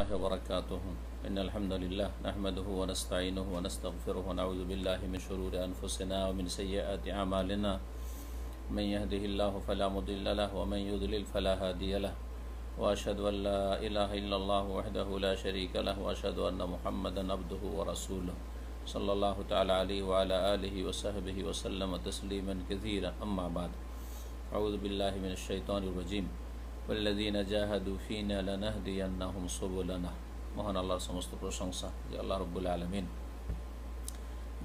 الله وبركاته إن الحمد لله نحمده ونستعينه ونستغفره ونعوذ بالله من شرور أنفسنا ومن سيئات أعمالنا من يهده الله فلا مضل له ومن يضلل فلا هادي له وأشهد أن لا إله إلا الله وحده لا شريك له وأشهد أن محمدا عبده ورسوله صلى الله تعالى عليه وعلى آله وصحبه وسلم تسليما كثيرا أما بعد أعوذ بالله من الشيطان الرجيم والذين جاهدوا فينا لنهدينهم سبلنا। মহান আল্লাহর সমস্ত প্রশংসা যে আল্লাহ রাব্বুল আলামিন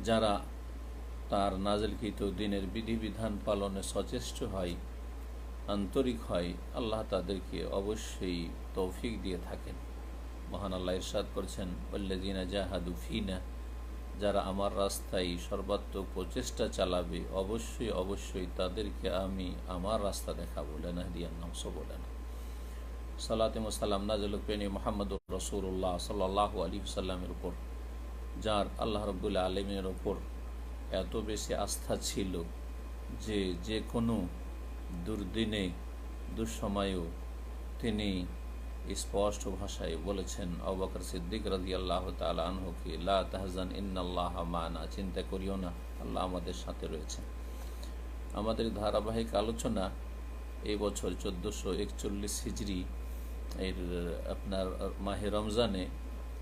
যারা তার নাজিলকৃত দ্বীনের বিধিবিধান পালনে সচেষ্ট হয়, আন্তরিক হয়, আল্লাহ তাদেরকে অবশ্যই তৌফিক দিয়ে থাকেন। মহান আল্লাহ ইরশাদ করেছেন, ওয়াল্লাযীনা জাহাদু ফিনা, যারা আমার রাস্তায় সর্বাত্মক প্রচেষ্টা চালাবে অবশ্যই অবশ্যই তাদেরকে আমি আমার রাস্তা দেখাবো। লানাহদিয়ান্নাহুম সুবুলানা। সালাত ও সালাম নাযিল পেনি মুহাম্মদুর রাসূলুল্লাহ সাল্লাল্লাহু আলাইহি ওয়াসাল্লামের উপর, যার আল্লাহ রাব্বুল আলামিনের উপর এত বেশি আস্থা ছিল যে যে কোনো দুর্দিনে দুঃসময়েও তিনি স্পষ্ট ভাষায় বলেছেন আবু বকর সিদ্দিক রাদিয়াল্লাহু তাআলা আনহুকে, লা তাহজান ইন্নাল্লাহা মা'ানা, চিন্তা করিও না, আল্লাহ আমাদের সাথে রয়েছেন। আমাদের ধারাবাহিক আলোচনা এই বছর 1441 হিজরি এর আপনার মাহে রমজানে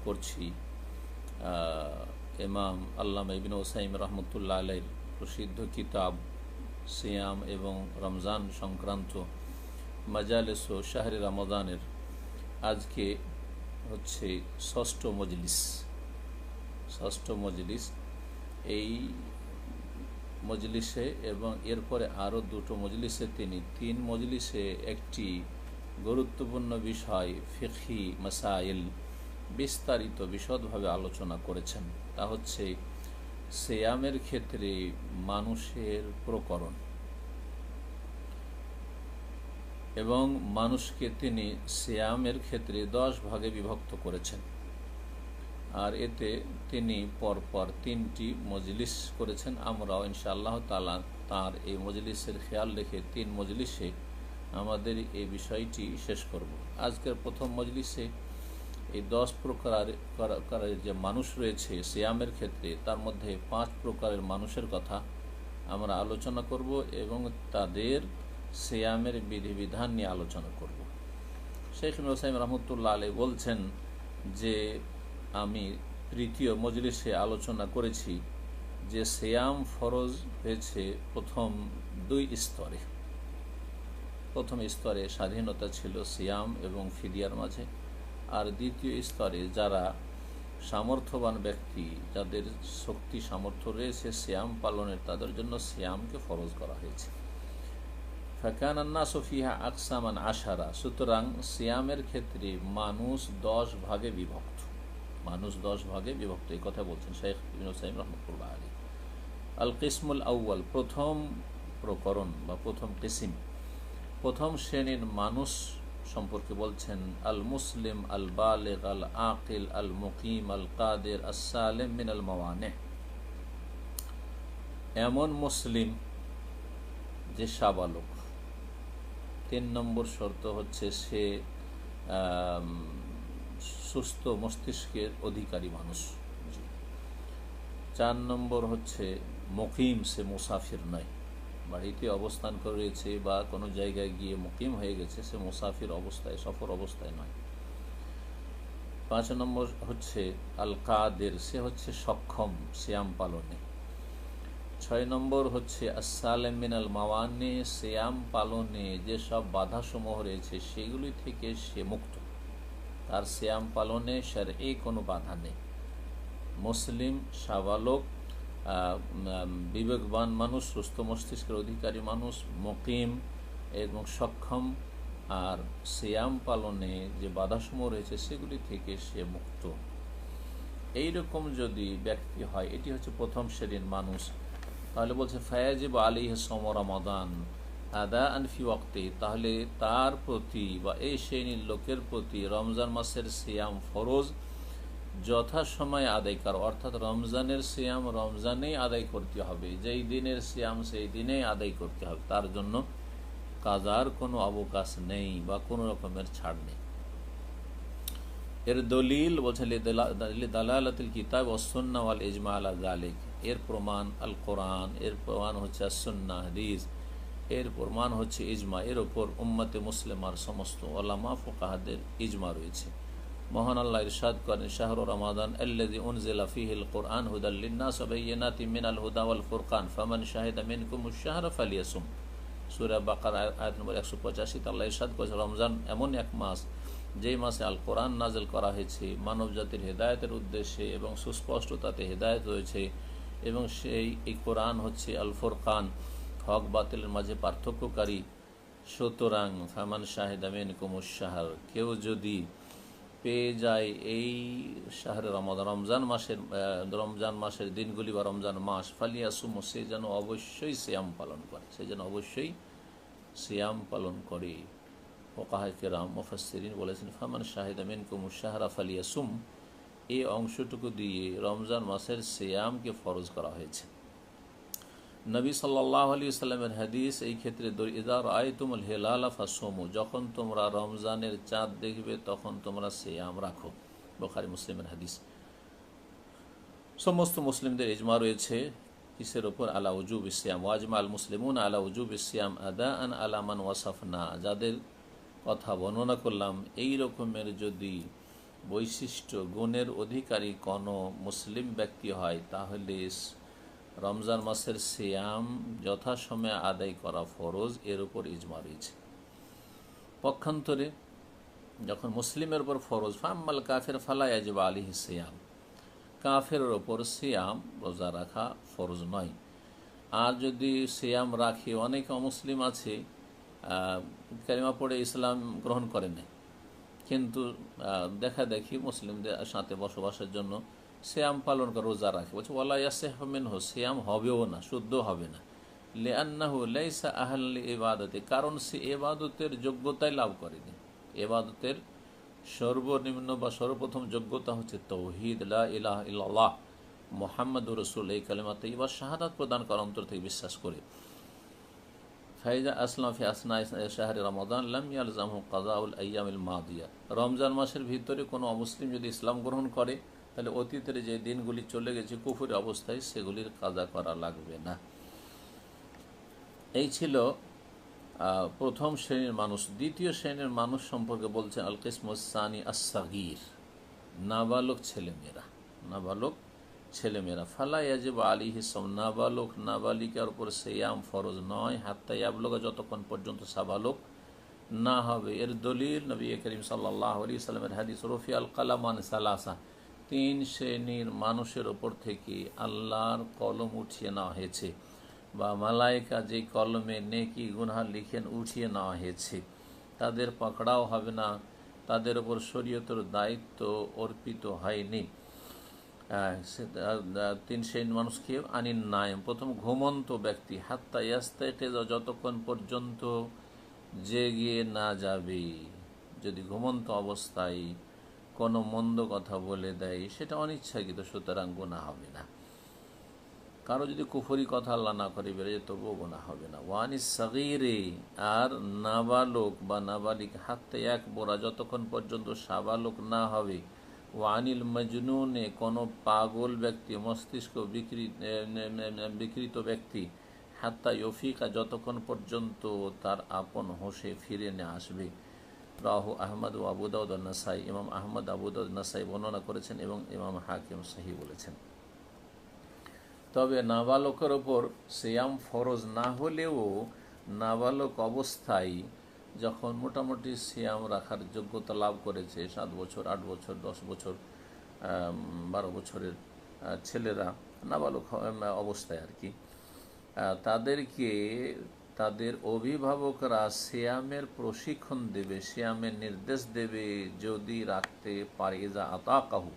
করছি। ইমাম আল্লামা ইবনে উসাইম রহমতুল্লাহ আলাইহির প্রসিদ্ধ কিতাব সিয়াম এবং রমজান সংক্রান্ত মাজালিস ও শাহরি রমাদানের আজকে হচ্ছে ষষ্ঠ মজলিস। এই মজলিসে এবং এরপরে আরও দুটো মজলিসে তিনি 3 মজলিসে একটি গুরুত্বপূর্ণ বিষয় ফিকহি মাসাইল বিস্তারিত বিশদভাবে আলোচনা করেছেন। তা হচ্ছে সিয়ামের ক্ষেত্রে মানুষের প্রকরণ, এবং মানুষকে তিনি সিয়ামের ক্ষেত্রে 10 ভাগে বিভক্ত করেছেন। আর এতে তিনি পরপর 3টি মজলিস করেছেন। আমরাও ইনশাআল্লাহ তাআলা তার এই মজলিসের খেয়াল রেখে 3 মজলিসে আমাদের এই বিষয়টি শেষ করব। আজকের প্রথম মজলিসে এই 10 প্রকারের যে মানুষ রয়েছে সিয়ামের ক্ষেত্রে, তার মধ্যে 5 প্রকারের মানুষের কথা আমরা আলোচনা করব এবং তাদের সিয়ামের বিধিবিধান নিয়ে আলোচনা করব। শেখ হুসাইন রহমতুল্লাহ আলাইহি বলছেন যে আমি তৃতীয় মজলিসে আলোচনা করেছি যে সিয়াম ফরজ হয়েছে প্রথম 2 স্তরে। প্রথম স্তরে স্বাধীনতা ছিল সিয়াম এবং ফিদিয়ার মাঝে, আর দ্বিতীয় স্তরে যারা সামর্থ্যবান ব্যক্তি, যাদের শক্তি সামর্থ্য রয়েছে সিয়াম পালনের, তাদের জন্য সিয়ামকে ফরজ করা হয়েছে। ফাকান আন-নাসু ফিহা আকসামান 10, সুতরাং সিয়ামের ক্ষেত্রে মানুষ 10 ভাগে বিভক্ত। এই কথা বলছেন শেখ ইবনে উসাইম রাহমাতুল্লাহ আলাইহি। আল কিসমুল আউয়াল, প্রথম প্রকরণ বা প্রথম কিসিম, প্রথম শ্রেণীর মানুষ সম্পর্কে বলছেন আল মুসলিম আল বালিগ আল আকিল আল মুকিম আল কাদির আস সালিম মিন আল মাওয়ানি, এমন মুসলিম যে সাবালক। 3 নম্বর শর্ত হচ্ছে সে সুস্থ মস্তিষ্কের অধিকারী মানুষ। 4 নম্বর হচ্ছে মুকিম, সে মুসাফির নয়, বাড়িতে অবস্থান করে রয়েছে বা কোনো জায়গায় গিয়ে মুকিম হয়ে গেছে, সে মুসাফির অবস্থায়, সফর অবস্থায় নয়। 5 নম্বর হচ্ছে আল কাদের, সে হচ্ছে সক্ষম সিয়াম পালনে। 6 নম্বর হচ্ছে আস-সালিম মিনাল মাওয়ানি, সিয়াম পালনে যেসব বাধাসমূহ রয়েছে সেগুলি থেকে সে মুক্ত, তার সিয়াম পালনে শারঈ কোনো বাধা নেই। মুসলিম, সাবালক, বিবেকবান মানুষ, সুস্থ মস্তিষ্কের অধিকারী মানুষ, মুকিম এবং সক্ষম, আর সিয়াম পালনে যে বাধাসমূহ রয়েছে সেগুলি থেকে সে মুক্ত। এইরকম যদি ব্যক্তি হয়, এটি হচ্ছে প্রথম শ্রেণীর মানুষ। তাহলে বলছে ফায়াজিবু আলাইহি সাওমু রমাদান আদাআন ফি ওয়াক্তি, তাহলে তার প্রতি বা এই শ্রেণীর লোকের প্রতি রমজান মাসের সিয়াম ফরজ যথাসময়ে আদায় করা, অর্থাৎ রমজানের সিয়াম রমজানেই আদায় করতে হবে, যেই দিনের সিয়াম সেই দিনেই আদায় করতে হবে, তার জন্য কাজার কোনো অবকাশ নেই বা কোনো রকমের ছাড় নেই। এর দলিল বলছেন লিদালালাতিল কিতাব ওয়াস সুন্নাহ ওয়াল ইজমা আলা যালিক, এর প্রমাণ আল কোরআন, এর প্রমাণ হচ্ছে সুন্নাহ হাদিস, এর প্রমাণ হচ্ছে ইজমা, এর ওপর উম্মতে মুসলিমার সমস্ত ওলামা ফুকাহাদের ইজমা রয়েছে। মহান আল্লাহ ইরশাদ করেন, শাহরু রমাদান আল্লাযী উনজিলা ফীহিল কুরআন হুদাল লিন-নাস ওয়া বায়্যিনাতিম মিনাল হুদা ওয়াল ফুরকান ফামান শাহিদা মিনকুমুশ শাহরা ফালিয়াসুম। সূরা বাকারা আয়াত নম্বর 185। আল্লাহ ইরশাদ করেছেন, রমজান এমন এক মাস যেই মাসে আল কোরআন নাজিল করা হয়েছে মানব জাতির হেদায়েতের উদ্দেশ্যে এবং সুস্পষ্ট তাতে হেদায়েত রয়েছে, এবং এই কোরআন হচ্ছে আল ফুরকান, হক বাতিলের মাঝে পার্থক্যকারী। সুতরাং ফামান শাহিদা মিনকুমুশ শাহর, কেউ যদি পেয়ে যায় এই শাহরে রমাদান, রমজান মাসের দিনগুলি বা রমজান মাস, ফালিয়াসুম, সে যেন অবশ্যই সিয়াম পালন করে, সে যেন অবশ্যই সিয়াম পালন করে। ফুকাহায়ে কেরাম মুফাসসিরিন বলেছেন, ফামান শাহিদা মিনকুমুশ শাহরা ফালিয়াসুম, এই অংশটুকু দিয়ে রমজান মাসের সিয়ামকে ফরজ করা হয়েছে। নবী সাল্লাল্লাহু আলাইহি ওয়াসাল্লামের হাদিস এই ক্ষেত্রে, ইযা রাআইতুমুল হিলালা ফাসুমু, যখন তোমরা রমজানের চাঁদ দেখবে তখন তোমরা সিয়াম রাখো। বুখারী মুসলিমের হাদিস। সমস্ত মুসলিমদের ইজমা রয়েছে কিসের ওপর? আলা উজুবিস সিয়াম। ওয়াজমা আল মুসলিমুন আলা উজুবিস সিয়াম আদাআন আলা মান ওয়াসাফনা, যাদের কথা বর্ণনা করলাম এই রকমের যদি বৈশিষ্ট্য গুণের অধিকারী কোনো মুসলিম ব্যক্তি হয়, তাহলে রমজান মাসের সিয়াম যথাসময়ে আদায় করা ফরজ, এর উপর ইজমা রয়েছে। পক্ষান্তরে যখন মুসলিমের উপর ফরজ, ফাম্মাল কাফের ফালা ইয়াজিবু আলাইহি সিয়াম, কাফেরের ওপর সিয়াম রোজা রাখা ফরজ নয়। আর যদি সিয়াম রাখে, অনেক অমুসলিম আছে কালিমা পড়ে ইসলাম গ্রহণ করে নেয়, কিন্তু দেখা দেখি মুসলিমদের সাথে বসবাসের জন্য সিয়াম পালন করে, রোজা রাখে, বলছে ওয়ালা ইয়াসিহু মিনহু, সিয়াম হবেও না, শুদ্ধ হবে না। লিআন্নাহু লাইসা আহলাল ইবাদাতি, কারণ সে ইবাদতের যোগ্যতাই লাভ করেনি। ইবাদতের সর্বনিম্ন বা সর্বপ্রথম যোগ্যতা হচ্ছে তাওহীদ, লা ইলাহা ইল্লাল্লাহ মুহাম্মাদুর রাসূল, এই কালিমা তাইয়্যিবা শাহাদাত প্রদান করা, অন্তর থেকে বিশ্বাস করে। ফাইজা আসলাম ফি আসনা শাহরি রমাদান লাম ইয়ালজামহু কাযাউল আইয়ামিল মাদিয়া, রমজান মাসের ভিতরে কোনো অমুসলিম যদি ইসলাম গ্রহণ করে, তাহলে অতীতের যে দিনগুলি চলে গেছে কুফরি অবস্থায়, সেগুলির কাজা করা লাগবে না। এই ছিল প্রথম শ্রেণীর মানুষ। দ্বিতীয় শ্রেণীর মানুষ সম্পর্কে বলছেন আল কিসমুস সানি আস-সাগীর, নাবালক ছেলেমেয়েরা। নাবালক ছেলেমেয়েরা, ফালা ইয়াজিবু আলাইহি সিয়াম, নাবালক নাবালিকার উপর সিয়াম ফরজ নয়, হাত্তা ইয়াবলুগা, যতক্ষণ পর্যন্ত সাবালক না হবে। এর দলিল নবী করিম সাল্লাল্লাহু আলাইহি ওয়াসাল্লামের হাদিস, রফিআল কালামান সালাসা, তিন শ্রেণীর মানুষের ওপর থেকে আল্লাহর কলম উঠিয়ে নেওয়া হয়েছে, বা মালায়েকা যে কলমে নেকি গুনাহ লিখেন উঠিয়ে নেওয়া হয়েছে, তাদের পাকড়াও হবে না, তাদের ওপর শরীয়তের দায়িত্ব অর্পিত হয়নি। তিন শ্রেণীর মানুষকে আনিন নায়েম, প্রথম ঘুমন্ত ব্যক্তি, হাত্তা ইয়াস্তাইকিযা, যতক্ষণ পর্যন্ত জেগে না যাবে। যদি ঘুমন্ত অবস্থায় কোনো মন্দ কথা বলে দেয়, সেটা অনিচ্ছাকৃত, সুতরাং গুনাহ হবে না। কারো যদি কুফরি কথা আল্লাহ না করে বেড়ে, তবুও গুনাহ হবে না। ওয়ানিস সাগীরে, আর নাবালক বা নাবালিক, হাত্তা ইয়াকবুরা, যতক্ষণ পর্যন্ত সাবালক না হবে। ওয়ানিল মজনুনে, কোনো পাগল ব্যক্তি, মস্তিষ্ক বিকৃত ব্যক্তি, হাত্তা ইউফিকা, যতক্ষণ পর্যন্ত তার আপন হোশে ফিরে নিয়ে আসবে। রাহু আহমদ ও আবু দাউদ নাসাই, ইমাম আহমদ, আবু দাউদ, নাসাই বর্ণনা করেছেন এবং ইমাম হাকিম সহিহ বলেছেন। তবে নাবালকের ওপর সিয়াম ফরজ না হলেও নাবালক অবস্থায় যখন মোটামুটি সিয়াম রাখার যোগ্যতা লাভ করেছে, 7 বছর, 8 বছর, 10 বছর, 12 বছরের ছেলেরা নাবালক অবস্থায় আর কি, তাদেরকে তাদের অভিভাবকরা সিয়ামের প্রশিক্ষণ দেবে, সিয়ামের নির্দেশ দেবে, যদি রাখতে পারে। ইজা আতাকাহু,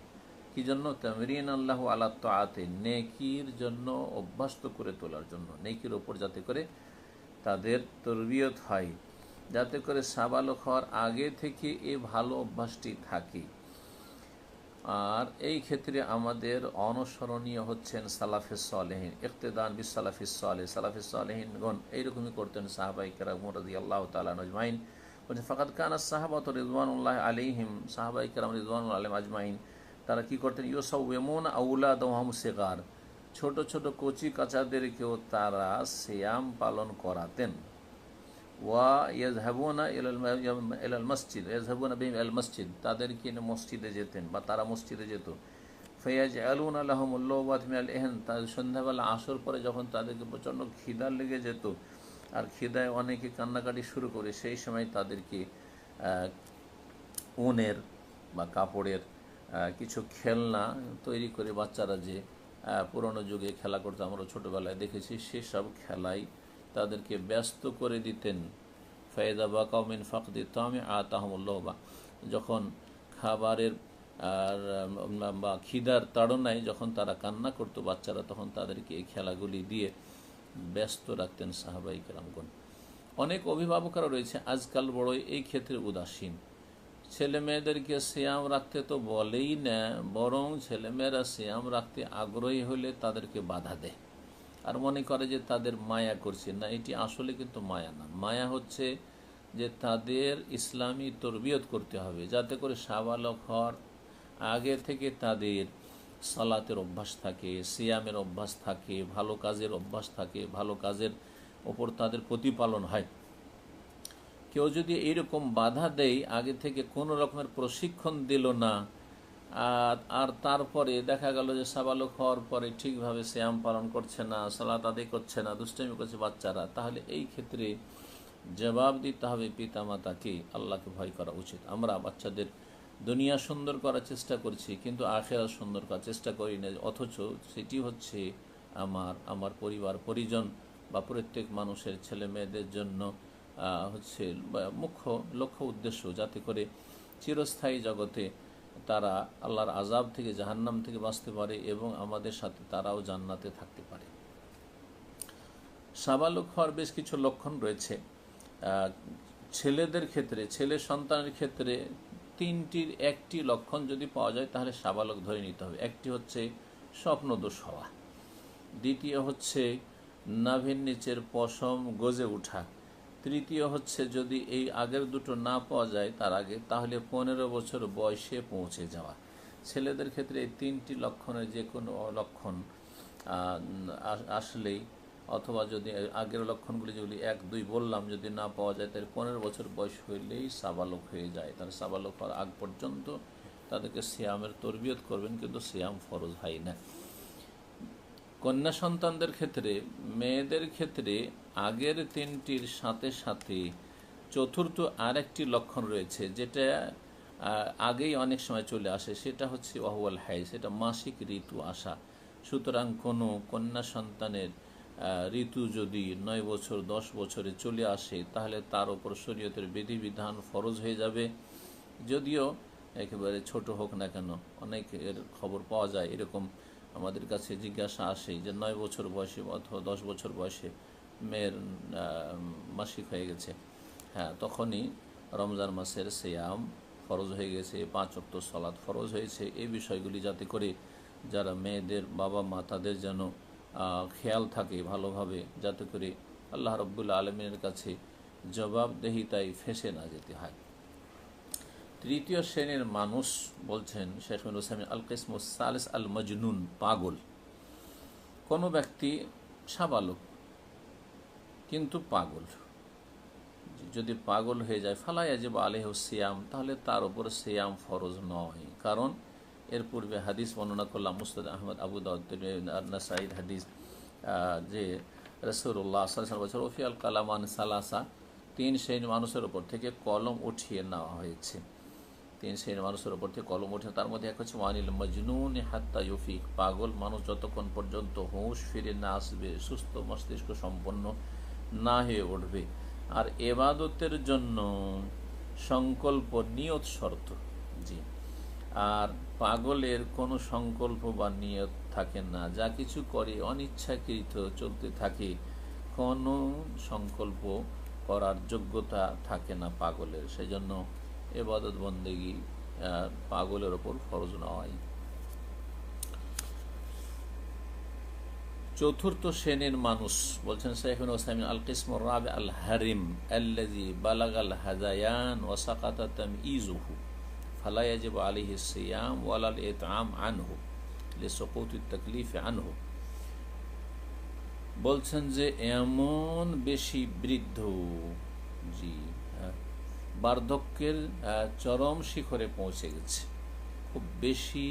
কি জন্য? তামরিন আল্লাহ আলা তাআতে, নেকির জন্য অভ্যস্ত করে তোলার জন্য, নেকির ওপর যাতে করে তাদের তরবিয়ত হয়, যাতে করে সাবালক হওয়ার আগে থেকে এই ভালো অভ্যাসটি থাকে। আর এই ক্ষেত্রে আমাদের অনুসরণীয় হচ্ছেন সালাফিস সালেহিন, ইক্তেদান বিস সালাফিস সালেহ, সালাফিস সালেহিনগণ এইরকমই করতেন। সাহাবায়ে কেরাম রাদিয়াল্লাহু তাআলা আজমাইন বলছে ফাকাদ কানা সাহাবাত রিদওয়ানুল্লাহ আলাইহিম, সাহাবায়ে কেরাম রিদওয়ানুল্লাহ আলাইহিম আজমাইন, তারা কি করতেন, ইউসাউমুন আউলাদহুম সিগার, ছোট ছোট কচি কাচাদেরকেও তারা সিয়াম পালন করাতেন। ওয়া ইয়াযহাবুনা ইলাল মসজিদ, ইয়াযহাবুনা বিহিম ইলাল মসজিদ, তাদেরকে নিয়ে মসজিদে যেতেন বা তারা মসজিদে যেত। ফায়াজআলুনা লাহুমুল লাওবাত মিনাল ইহন, তাদের সন্ধ্যাবেলা আসর পরে যখন তাদেরকে প্রচণ্ড খিদা লেগে যেত আর খিদায় অনেকে কান্নাকাটি শুরু করে, সেই সময় তাদেরকে উনের বা কাপড়ের কিছু খেলনা তৈরি করে বাচ্চারা যে পুরনো যুগে খেলা করতে আমরা ছোটোবেলায় দেখেছি, সেসব খেলাই তাদেরকে ব্যস্ত করে দিতেন। ফায়দা বা কাউমিন ফাকদি তামে আতাহমুল্লাহবা, যখন খাবারের আর বা খিদার তাড়নায় যখন তারা কান্না করতো বাচ্চারা, তখন তাদেরকে এই খেলাগুলি দিয়ে ব্যস্ত রাখতেন সাহাবায়ে কেরামগণ। অনেক অভিভাবকরা রয়েছে আজকাল বড়ই এই ক্ষেত্রে উদাসীন, ছেলে মেয়েদেরকে সিয়াম রাখতে তো বলেই না, বরং ছেলেমেয়েরা সিয়াম রাখতে আগ্রহী হলে তাদেরকে বাধা দেয় আর মনে করে যে তাদের মায়া করছে। না, এটি আসলে কিন্তু মায়া না, মায়া হচ্ছে যে তাদের ইসলামী তরবিয়ত করতে হবে, যাতে করে সাবালক হওয়ার আগে থেকে তাদের সালাতের অভ্যাস থাকে, সিয়ামের অভ্যাস থাকে, ভালো কাজের অভ্যাস থাকে, ভালো কাজের ওপর তাদের প্রতিপালন হয়। কেউ যদি এইরকম বাধা দেয়, আগে থেকে কোনো রকমের প্রশিক্ষণ দিল না, আর তারপরে দেখা গেল যে সাবালক হওয়ার পরে ঠিকভাবে সিয়াম পালন করছে না, সালাত আদায় করছে না, দুষ্টামি করছে বাচ্চারা, তাহলে এই ক্ষেত্রে জবাব দিতে হবে পিতামাতাকে, আল্লাহকে ভয় করা উচিত। আমরা বাচ্চাদের দুনিয়া সুন্দর করার চেষ্টা করছি, কিন্তু আখিরাত সুন্দর করার চেষ্টা করি না, অথচ সেটি হচ্ছে আমার পরিবার পরিজন বা প্রত্যেক মানুষের ছেলে মেয়েদের জন্য হচ্ছে মুখ্য লক্ষ্য উদ্দেশ্য, যাতে করে চিরস্থায়ী জগতে তারা আল্লাহর আযাব থেকে, জাহান্নাম থেকে বাঁচতে পারে এবং আমাদের সাথে তারাও জান্নাতে থাকতে পারে। সাবালক হওয়ার বেশ কিছু লক্ষণ রয়েছে। ছেলেদের ক্ষেত্রে, ছেলে সন্তানের ক্ষেত্রে তিনটির একটি লক্ষণ যদি পাওয়া যায় তাহলে সাবালক ধরে নিতে হবে। একটি হচ্ছে স্বপ্নদোষ হওয়া, দ্বিতীয় হচ্ছে নাভির নিচের পশম গজে ওঠা, তৃতীয় হচ্ছে যদি এই আগের দুটো না পাওয়া যায় তার আগে, তাহলে 15 বছর বয়সে পৌঁছে যাওয়া। ছেলেদের ক্ষেত্রে এই তিনটি লক্ষণের যে কোনো লক্ষণ আসলেই, অথবা যদি আগের লক্ষণগুলি যেগুলি 1, 2 বললাম যদি না পাওয়া যায়, তাহলে 15 বছর বয়স হইলেই সাবালক হয়ে যায়। তাহলে সাবালক হওয়ার আগ পর্যন্ত তাদেরকে সিয়ামের তরবিয়ত করবেন, কিন্তু সিয়াম ফরজ হয় না। কন্যা সন্তানদের ক্ষেত্রে, মেয়েদের ক্ষেত্রে আগের তিনটির সাথে সাথে চতুর্থ আরেকটি লক্ষণ রয়েছে, যেটা আগেই অনেক সময় চলে আসে, সেটা হচ্ছে ওয়াহুয়াল হাইজ, সেটা মাসিক ঋতু আসা। সুতরাং কোনো কন্যা সন্তানের ঋতু যদি 9 বছর 10 বছরে চলে আসে, তাহলে তার ওপর শরীয়তের বিধিবিধান ফরজ হয়ে যাবে। যদিও একেবারে ছোট হোক না কেন, অনেকের খবর পাওয়া যায়, এরকম আমাদের কাছে জিজ্ঞাসা আসে যে 9 বছর বয়সে অথবা 10 বছর বয়সে মেয়ের মাসিক হয়ে গেছে, হ্যাঁ, তখনই রমজান মাসের সিয়াম ফরজ হয়ে গেছে, 5 ওয়াক্ত সালাত ফরজ হয়েছে। এই বিষয়গুলি যাতে করে যারা মেয়েদের বাবা মা, তাদের যেন খেয়াল থাকে ভালোভাবে, যাতে করে আল্লাহ রাব্বুল আলামিনের কাছে জবাবদেহিতায় ফেঁসে না যেতে হয়। তৃতীয় শ্রেণীর মানুষ বলছেন শেখ হুসাইন আল কিসমুস সালিস আল মজনুন, পাগল। কোনো ব্যক্তি সাবালক কিন্তু পাগল, যদি পাগল হয়ে যায়, ফালা ইয়াজিবু আলাইহি সিয়াম, তাহলে তার উপর সিয়াম ফরজ নয়। কারণ এর পূর্বে হাদিস বর্ণনা করলাম, মুসনাদ আহমদ, আবু দাউদ, নাসাঈ হাদিস, যে রাসূলুল্লাহ সাল্লাল্লাহু আলাইহি ওয়াসাল্লাম বলেছেন ওফিয়াল কালামান সালাসা, 3 শ্রেণীর মানুষের উপর থেকে কলম উঠিয়ে নেওয়া হয়েছে। 3 শ্রেণীর মানুষের উপর থেকে কলম উঠে, তার মধ্যে এক হচ্ছে ওয়ানিল মজনুন হাত্তা ইউফিক, পাগল মানুষ যতক্ষণ পর্যন্ত হুঁশ ফিরে না আসবে, সুস্থ মস্তিষ্ক সম্পন্ন না হয়ে উঠবে। আর এবাদতের জন্য সংকল্প, নিয়ত শর্ত। জি, আর পাগলের কোনো সংকল্প বা নিয়ত থাকে না, যা কিছু করে অনিচ্ছাকৃত চলতে থাকে, কোনো সংকল্প করার যোগ্যতা থাকে না পাগলের। সেই জন্য ইবাদত বন্দেগী পাগলের ওপর ফরজ নয়। চতুর্থ শ্রেণীর মানুষ বলছেন শাইখুল ওসাইমিন আল কিসমুর রাবি আল হারিম আল্লাযী বালাগাল হাযায়ান ওয়া সাকাতা তামইযুহু ফালা ইয়াজিবু আলাইহি সিয়াম ওয়ালা ইতআম আনহু লিসুকুতিত তাকলিফ আনহু। বলছেন যে এমন বেশি বৃদ্ধ, জি বার্ধক্যের চরম শিখরে পৌঁছে গেছে, খুব বেশি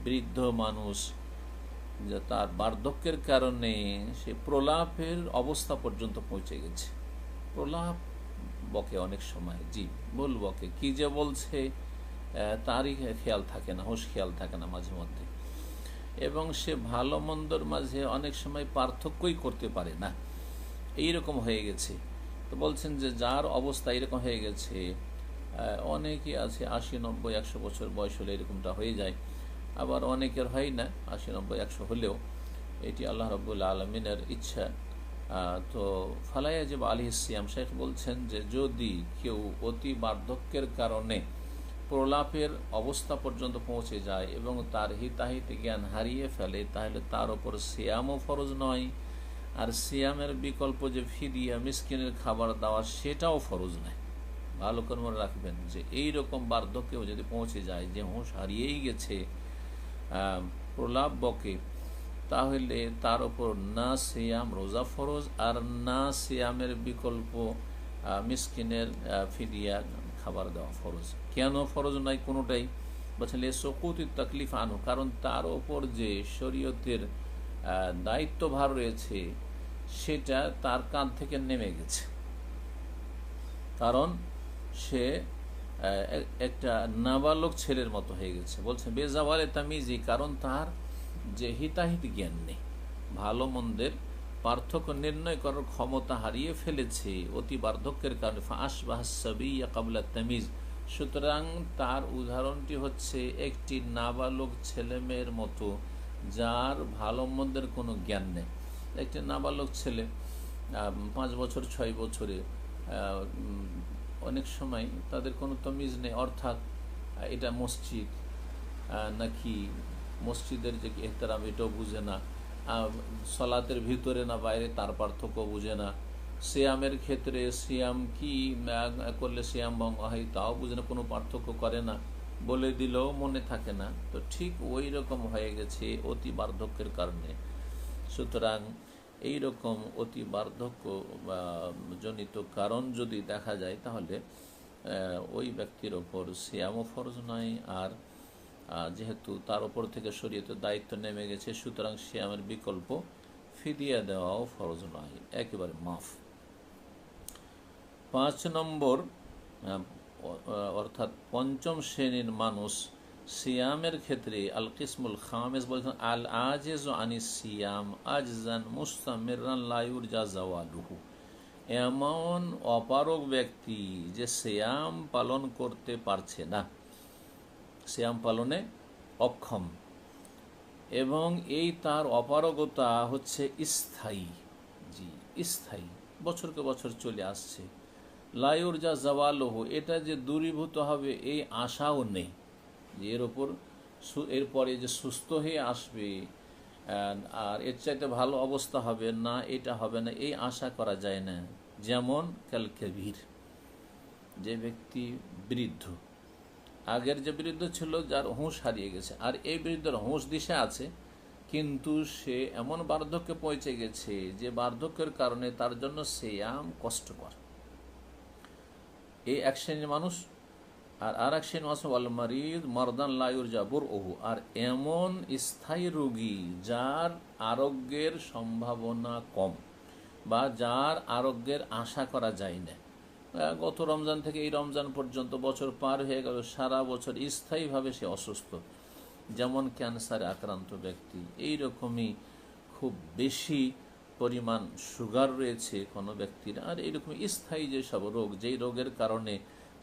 বৃদ্ধ মানুষ, যে তার বার্ধক্যের কারণে সে প্রলাপের অবস্থা পর্যন্ত পৌঁছে গেছে। প্রলাপ বকে অনেক সময়, জি ভুল বকে, কি যে বলছে তারই খেয়াল থাকে না, হুঁশ খেয়াল থাকে না মাঝে মধ্যে, এবং সে ভালো মন্দর মাঝে অনেক সময় পার্থক্যই করতে পারে না, এইরকম হয়ে গেছে। তো বলছেন যে যার অবস্থা এরকম হয়ে গেছে, অনেকেই আছে 80, 90, 100 বছর বয়স হলে এরকমটা হয়ে যায়, আবার অনেকের হয় না 80, 90, 100 হলেও, এটি আল্লাহ রাব্বুল আলামিনের ইচ্ছা। তো ফালা ইয়াজিবু আলাইহি সিয়াম, শেখ বলছেন যে যদি কেউ অতি বার্ধক্যের কারণে প্রলাপের অবস্থা পর্যন্ত পৌঁছে যায় এবং তার হিতাহিত জ্ঞান হারিয়ে ফেলে, তাহলে তার ওপর সিয়ামও ফরজ নয়, আর সিয়ামের বিকল্প যে ফিদিয়া মিসকিনের খাবার দেওয়া সেটাও ফরজ নয়। ভালো করে মনে রাখবেন যে এইরকম বার্ধক্যেও যদি পৌঁছে যায় যে হুঁশ হারিয়েই গেছে, প্রলাপ বকে, তাহলে তার ওপর না সিয়াম রোজা ফরজ, আর না সিয়ামের বিকল্প মিসকিনের ফিদিয়া খাবার দেওয়া ফরজ। কেন ফরজ নয় কোনোটাই? বলছেন লিসুকুতিত তাকলিফ আনহু, কারণ তার ওপর যে শরীয়তের দায়িত্বভার রয়েছে সেটা তার কাঁধ থেকে নেমে গেছে, কারণ সে একটা নাবালক ছেলের মতো হয়ে গেছে। বলছেন বেজাওয়ালে তামিজি, কারণ তার যে হিতাহিত জ্ঞান নেই, ভালো মন্দের পার্থক্য নির্ণয় করার ক্ষমতা হারিয়ে ফেলেছে অতি বার্ধক্যের কারণে। ফাআশবাহা সাবিয়্যা ক্বাবলা তামিজ, সুতরাং তার উদাহরণটি হচ্ছে একটি নাবালক ছেলেমেয়ের মতো যার ভালো মন্দের কোনো জ্ঞান নেই। একটি নাবালক ছেলে 5 বছর 6 বছরে অনেক সময় তাদের কোনো তমিজ নেই, অর্থাৎ এটা মসজিদ নাকি মসজিদের যে এহতেরাম এটাও বুঝে না, সলাতের ভিতরে না বাইরে তার পার্থক্য বুঝে না, সিয়ামের ক্ষেত্রে সিয়াম কি করলে সিয়াম ভঙ্গ হয় তাও বুঝে না, কোনো পার্থক্য করে না, বলে দিলেও মনে থাকে না। তো ঠিক ওই রকম হয়ে গেছে অতি বার্ধক্যের কারণে। সুতরাং এই রকম অতি বার্ধক্য জনিত কারণ যদি দেখা যায়, তাহলে ওই ব্যক্তির ওপর সিয়ামও ফরজ নয়, আর যেহেতু তার ওপর থেকে শরীয়তের দায়িত্ব নেমে গেছে, সুতরাং সিয়ামের বিকল্প ফিদিয়া দেওয়াও ফরজ নয়, একেবারে মাফ। 5 নম্বর অর্থাৎ পঞ্চম শ্রেণীর মানুষ সিয়ামের ক্ষেত্রে আল কিসমুল খামেস বলছেন আল আজিজ আনিস সিয়াম আজজান মুস্তামিরান লা ইউরজা জাওয়ালুহু, এমন অপারগ ব্যক্তি যে সিয়াম পালন করতে পারছে না, সিয়াম পালনে অক্ষম, এবং এই তার অপারগতা হচ্ছে স্থায়ী, জি স্থায়ী, বছরকে বছর চলে আসছে। লা ইউরজা জাওয়ালুহু, এটা যে দূরীভূত হবে এই আশাও নেই, যে এরপরে যে সুস্থ হয়ে আসবে আর এর চাইতে ভালো অবস্থা হবে না, এটা হবে না, এই আশা করা যায় না। যেমন কাল কবির, যে ব্যক্তি বৃদ্ধ, আগের যে বৃদ্ধ ছিল যার হুঁশ হারিয়ে গেছে, আর এই বৃদ্ধের হুঁশ দিশে আছে, কিন্তু সে এমন বার্ধক্যে পৌঁছে গেছে যে বার্ধক্যের কারণে তার জন্য সিয়াম কষ্টকর, এই এক শ্রেণীর মানুষ। আর এক শ্রেণীর মানুষ ওয়াল মারিদ মারদান লা ইউরজা বুরউহু, আর এমন স্থায়ী রোগী যার আরোগ্যের সম্ভাবনা কম বা যার আরোগ্যের আশা করা যায় না, গত রমজান থেকে এই রমজান পর্যন্ত বছর পার হয়ে গেল, সারা বছর স্থায়ীভাবে সে অসুস্থ, যেমন ক্যান্সারে আক্রান্ত ব্যক্তি, এই রকমই খুব বেশি পরিমাণ সুগার রয়েছে কোনো ব্যক্তির, আর এইরকম স্থায়ী যেসব রোগ, যেই রোগের কারণে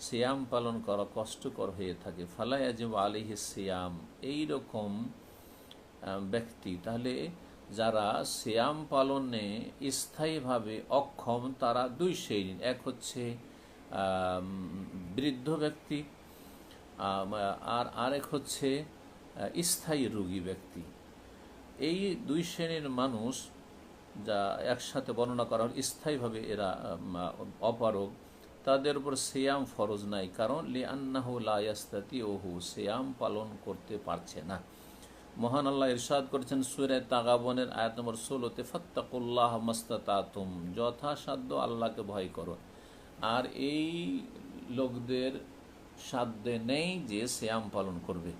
সিয়াম পালন করা কষ্টকর হয়ে থাকে, ফালা ইয়াজিবু আলাইহি সিয়াম, এইরকম ব্যক্তি, তাহলে যারা সিয়াম পালনে স্থায়ীভাবে অক্ষম তারা 2 শ্রেণীর, এক হচ্ছে বৃদ্ধ ব্যক্তি, আর আরেক হচ্ছে স্থায়ী রোগী ব্যক্তি। এই দুই শ্রেণীর মানুষ যা একসাথে বর্ণনা করা হল, স্থায়ীভাবে এরা অপারগ, তাদের উপর সিয়াম ফরজ নাই, কারণ লিআন্নাহু লা ইয়াস্তাতিউহু, সিয়াম পালন করতে পারছে না। মহান আল্লাহ ইরশাদ করেছেন সূরা তাগাবনের আয়াত নম্বর 16-তে, ফাত্তাকুল্লাহ মাস্তাতাতুম, যথাসাধ্য আল্লাহকে ভয় করো। আর এই লোকদের সাধ্যে নেই যে সিয়াম পালন করবে।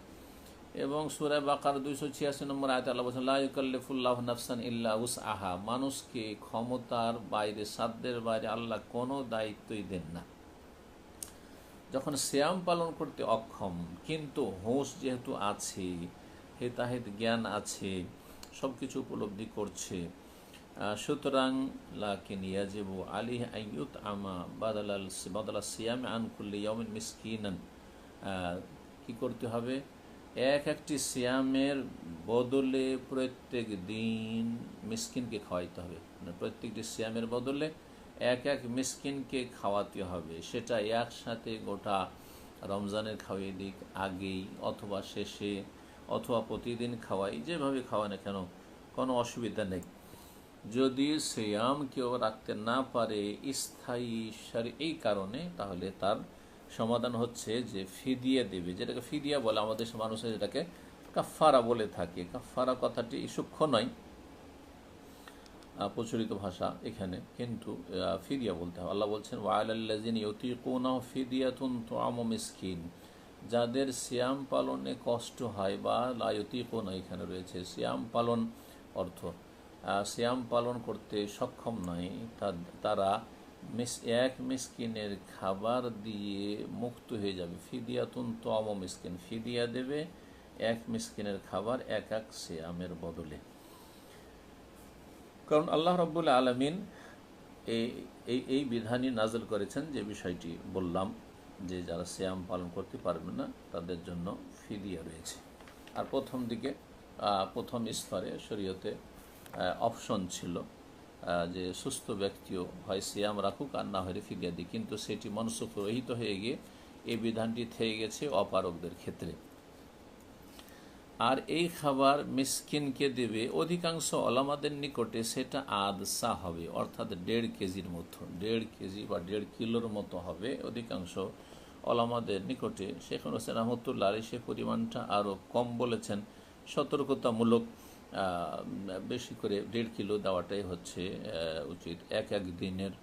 এবং সূরা বাকারা 286 নম্বর আয়াতে আল্লাহ বলেছেন লা ইউকাল্লিফুল্লাহু নাফসান ইল্লা উসআহা, মানুষকে ক্ষমতার বাইরে, সাধ্যের বাইরে আল্লাহ কোনো দায়িত্বই দেন না। যখন সিয়াম পালন করতে অক্ষম, কিন্তু হুঁশ যেহেতু আছে, হেতাহেত জ্ঞান আছে, সব কিছু উপলব্ধি করছে, সুতরাং লাকিন ইয়াজিবু আলাইহি আইয়ুত আমা বাদালা সিয়াম আন কুল্লি ইয়াউমিন মিসকিনান, কি করতে হবে? একটি সিয়ামের বদলে প্রত্যেক দিন মিসকিনকে খাওয়াইতে হবে। মানে প্রত্যেকটি সিয়ামের বদলে এক মিসকিনকে খাওয়াতে হবে। সেটা একসাথে গোটা রমজানের খাওয়াই দিক, আগেই অথবা শেষে, অথবা প্রতিদিন খাওয়াই, যেভাবে খাওয়া না কেন কোনো অসুবিধা নেই। যদি সিয়াম কেউ রাখতে না পারে স্থায়ী এই কারণে, তাহলে তার সমাধান হচ্ছে যে ফিদিয়া দেবে, যেটাকে ফিদিয়া বলে আমাদের মানুষের, যেটাকে কাফারা বলে থাকে। কাফারা কথাটি সূক্ষ্ম নয়, প্রচলিত ভাষা এখানে, কিন্তু ফিদিয়া বলতে হবে। আল্লাহ বলছেন ওয়ালাল্লাযিনা ইউতিকুনাহু ফিদিয়াতুন তুআমু মিসকিন, যাদের সিয়াম পালনে কষ্ট হয়, বা লা ইউতিকুনা এখানে রয়েছে, সিয়াম পালন অর্থ সিয়াম পালন করতে সক্ষম নয়, তারা এক মিসকিনের খাবার দিয়ে মুক্ত হয়ে যাবে। ফিদিয়াতুন তুআমু মিসকিন, ফিদিয়া দেবে এক মিসকিনের খাবার এক সিয়ামের বদলে। কারণ আল্লাহ রাব্বুল আলামিন এই বিধানই নাযিল করেছেন, যে বিষয়টি বললাম, যে যারা সিয়াম পালন করতে পারবে না তাদের জন্য ফিদিয়া রয়েছে। আর প্রথম স্তরে শরীয়তে অপশন ছিল যে সুস্থ ব্যক্তিও হয় সিয়াম রাখুক আর না হলে ফিদিয়া দিক, কিন্তু সেটি মনসুখ রহিত হয়ে গিয়ে এই বিধানটি থেকে গেছে অপারগদের ক্ষেত্রে। আর এই খাবার মিসকিনকে দেবে, অধিকাংশ ওলামাদের নিকটে সেটা আদসা হবে, অর্থাৎ 1.5 কেজির মতো, 1.5 কেজি বা 1.5 কিলোর মতো হবে অধিকাংশ ওলামাদের নিকটে। শেখ হোসেন রহমতুল্লাহ আলাইহি সে পরিমাণটা আরও কম বলেছেন, সতর্কতামূলক বেশি করে 1.5 কিলো দেওয়াটাই হচ্ছে উচিত এক দিনের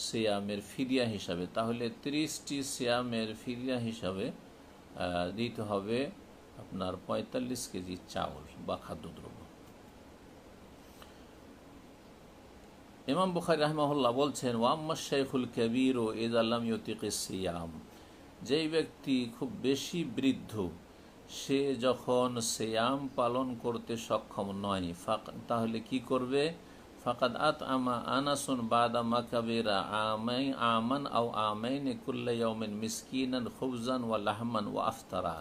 সিয়ামের ফিদিয়া হিসাবে। তাহলে 30টি সিয়ামের ফিদিয়া হিসাবে দিতে হবে আপনার 45 কেজি চাউল বা খাদ্যদ্রব্য। ইমাম বুখারী রাহিমাহুল্লাহ বলছেন ওয়াম্মা শাইখুল কাবীর ইযা লাম ইউতিকিস সিয়াম, যেই ব্যক্তি খুব বেশি বৃদ্ধ, সে যখন সিয়াম পালন করতে সক্ষম নয়, তাহলে কি করবে? ফাকাদ আতআমা আনাসুন বাদা মাকাবিরা আমান আও আমাইন কুল্লা ইয়াউমিন মিসকিনান খুবজান ওয়া লাহমান ওয়া আফতারা।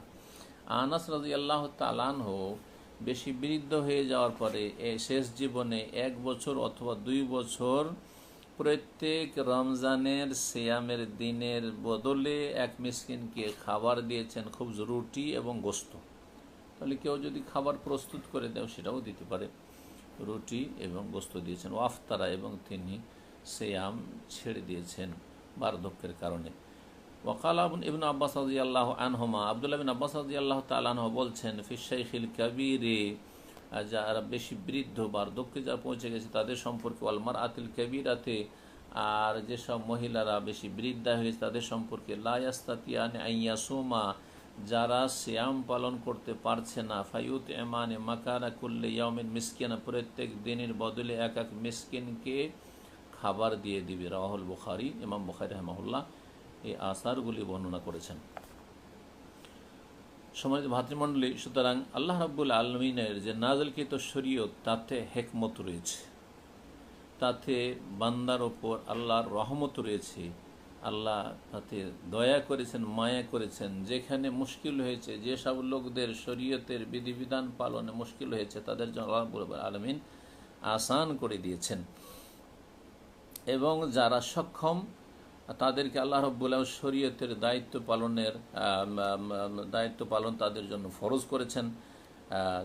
আনাস রাদিয়াল্লাহু তাআলা আনহু বেশি বৃদ্ধ হয়ে যাওয়ার পরে শেষ জীবনে 1 বছর অথবা 2 বছর প্রত্যেক রমজানের সিয়ামের দিনের বদলে এক মিসকিনকে খাবার দিয়েছেন, খুব রুটি এবং গোস্ত। তাহলে কেউ যদি খাবার প্রস্তুত করে দেয় সেটাও দিতে পারে, রুটি এবং গোস্ত দিয়েছেন। ওয়াফতারা, এবং তিনি সিয়াম ছেড়ে দিয়েছেন বার্ধক্যের কারণে। ওয়াকাল ইবনে আব্বাস রাদিয়াল্লাহু আনহুমা, আব্দুল্লাহ বিন আব্বাস রাদিয়াল্লাহু তাআলা আনহু বলছেন ফি শাইখিল কাবীরে, যারা বেশি বৃদ্ধ বার্ধক্যে যা পৌঁছে গেছে তাদের সম্পর্কে, ওয়াল মারআতিল কাবীরাতে, আর যেসব মহিলারা বেশি বৃদ্ধা হয়েছে তাদের সম্পর্কে, লা ইয়াস্তাতিয়ানি আইয়াসুমা, যারা সিয়াম পালন করতে পারছে না, ফায়ুত এমানে মাকানা কুল্লি ইয়াউমিন মিসকিনা, প্রত্যেক দিনের বদলে এক মিসকিনকে খাবার দিয়ে দিবে। রাওয়াহুল বুখারী, ইমাম বুখারী রাহিমাহুল্লাহ এই আসারগুলি বর্ণনা করেছেন। সম্মানিত ভাতৃমণ্ডলী, সুতরাং আল্লাহ রাব্বুল আলামিনের যে নাযিলকৃত শরীয়ত, তাতে হিকমত রয়েছে, তাতে বান্দার ওপর আল্লাহর রহমত রয়েছে, আল্লাহ তাতে দয়া করেছেন, মায়া করেছেন। যেখানে মুশকিল হয়েছে, যেসব লোকদের শরীয়তের বিধিবিধান পালনে মুশকিল হয়েছে, তাদের জন্য আল্লাহ রাব্বুল আলামিন আসান করে দিয়েছেন। এবং যারা সক্ষম তাদেরকে আল্লাহ রাব্বুল আলামিন শরীয়তের দায়িত্ব পালন তাদের জন্য ফরজ করেছেন।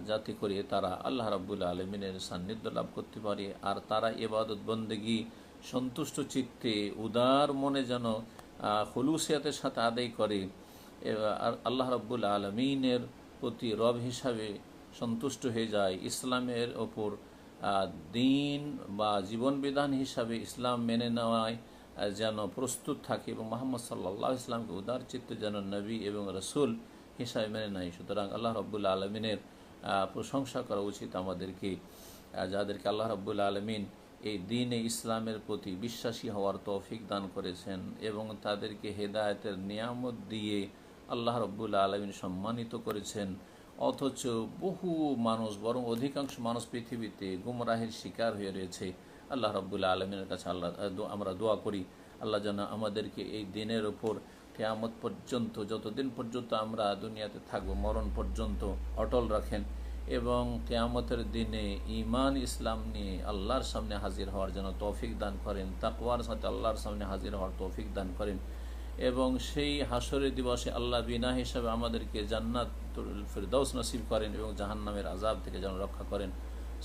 যাতে করে তারা আল্লাহ রাব্বুল আলমিনের সান্নিধ্য লাভ করতে পারে, আর তারা ইবাদত বন্দেগী সন্তুষ্ট চিত্তে উদার মনে যেন খুলুসিয়াতের সাথে আদায় করে, আর আল্লাহ রাব্বুল আলমিনের প্রতি রব হিসাবে সন্তুষ্ট হয়ে যায়, ইসলামের ওপর দিন বা জীবন বিধান হিসাবে ইসলাম মেনে নেওয়ায় যেন প্রস্তুত থাকে, এবং মুহাম্মদ সাল্লাল্লাহু আলাইহি ইসলামকে উদার চিত্তে যেন নবী এবং রসুল হিসাবে মেনে নেয়। সুতরাং আল্লাহ রাব্বুল আলমিনের প্রশংসা করা উচিত আমাদেরকে, যাদেরকে আল্লাহ রাব্বুল আলমিন এই দ্বীনে ইসলামের প্রতি বিশ্বাসী হওয়ার তৌফিক দান করেছেন এবং তাদেরকে হেদায়েতের নিয়ামত দিয়ে আল্লাহ রাব্বুল আলমিন সম্মানিত করেছেন। অথচ বহু মানুষ, বরং অধিকাংশ মানুষ পৃথিবীতে গুমরাহের শিকার হয়ে রয়েছে। আল্লাহ রাব্বুল আলমিনের কাছে আমরা দোয়া করি, আল্লাহ যেন আমাদেরকে এই দিনের ওপর কিয়ামত পর্যন্ত, যতদিন পর্যন্ত আমরা দুনিয়াতে থাকব, মরণ পর্যন্ত অটল রাখেন, এবং কিয়ামতের দিনে ঈমান ইসলাম নিয়ে আল্লাহর সামনে হাজির হওয়ার জন্য তৌফিক দান করেন, তাকওয়ার সাথে আল্লাহর সামনে হাজির হওয়ার তৌফিক দান করেন, এবং সেই হাসরের দিবসে আল্লাহ বিনা হিসাবে আমাদেরকে জান্নাতুল ফিরদাউস নসিব করেন এবং জাহান্নামের আযাব থেকে যেন রক্ষা করেন।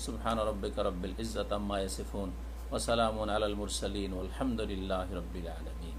সুবহান রাব্বিকা রাব্বিল ইজ্জাতি আম্মা ইয়াসিফুন ওয়া সালামুন আলাল মুরসালিন ওয়ালহামদুলিল্লাহি রাব্বিল আলামিন।